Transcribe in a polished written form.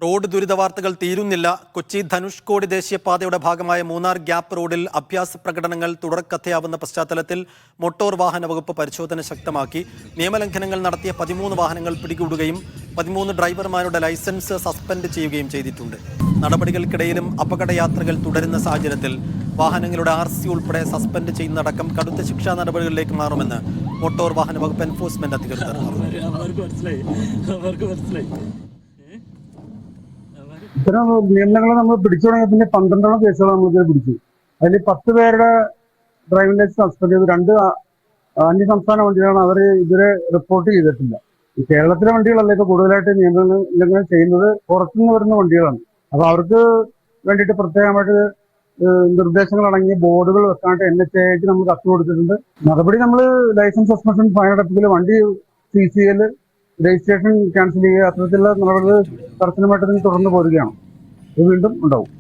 Road ദുരിത വാർത്തകൾ തീരുന്നില്ല. കൊച്ചി ധനുഷ്കോടി ദേശീയപാതയുടെ ഭാഗമായ മൂന്നാർ ഗ്യാപ്പ് റോഡിൽ അഭ്യാസ പ്രകടനങ്ങൾ തുടർക്കഥയാവുന്ന പശ്ചാത്തലത്തിൽ മോട്ടോർ വാഹന വകുപ്പ് പരിശോധന ശക്തമാക്കി. നിയമലംഘനങ്ങൾ നടത്തിയ 13 വാഹനങ്ങൾ പിടികൂടുകയും 13 ഡ്രൈവർമാരുടെ ലൈസൻസ് സസ്പെൻഡ് ചെയ്യുകയും ചെയ്തിട്ടുണ്ട്. നടപടികൾക്കിടയിലും അപകടയാത്രകൾ തുടരുന്ന സാഹചര്യത്തിൽ വാഹനങ്ങളുടെ RC ഉൾപ്പെടെ സസ്പെൻഡ് ചെയ്യുന്നതടക്കം കടുത്ത ശിക്ഷാ നടപടികളിലേക്ക് മാറുമെന്ന് മോട്ടോർ വാഹന വകുപ്പ് എൻഫോഴ്സ്മെന്റ് അധികൃതർ ഇത്തരം നിയമനങ്ങൾ നമ്മൾ പിടിച്ചു തുടങ്ങിയ പിന്നെ 12 കേസുകൾ നമ്മളിത് പിടിച്ചു. അതിൽ 10 പേരുടെ ഡ്രൈവിംഗ് ലൈസൻസ് സസ്പെൻഡ് ചെയ്തു. 2 അന്യസംസ്ഥാന വണ്ടികളാണ്. അവർ ഇതുവരെ റിപ്പോർട്ട് ചെയ്തിട്ടില്ല. കേരളത്തിലെ വണ്ടികളല്ല ഇപ്പൊ കൂടുതലായിട്ട് നിയമങ്ങൾ ചെയ്യുന്നത്, പുറത്തുനിന്ന് വരുന്ന വണ്ടികളാണ്. അപ്പൊ അവർക്ക് വേണ്ടിയിട്ട് പ്രത്യേകമായിട്ട് നിർദ്ദേശങ്ങൾ അടങ്ങിയ ബോർഡുകൾ വെക്കാനായിട്ട് NHAIക്ക് നമ്മൾ കത്ത് കൊടുത്തിട്ടുണ്ട്. നടപടി നമ്മൾ ലൈസൻസ് സസ്പെൻഷൻ, ഫൈൻ അടപ്പിക്കൽ, വണ്ടി CCL, രജിസ്ട്രേഷൻ ക്യാൻസൽ ചെയ്യുക, അത്തരത്തിലുള്ള നടപടികൾ കർശനമായിട്ട് തുടർന്ന് പോരുകയാണ്. ഇത് വീണ്ടും ഉണ്ടാവും.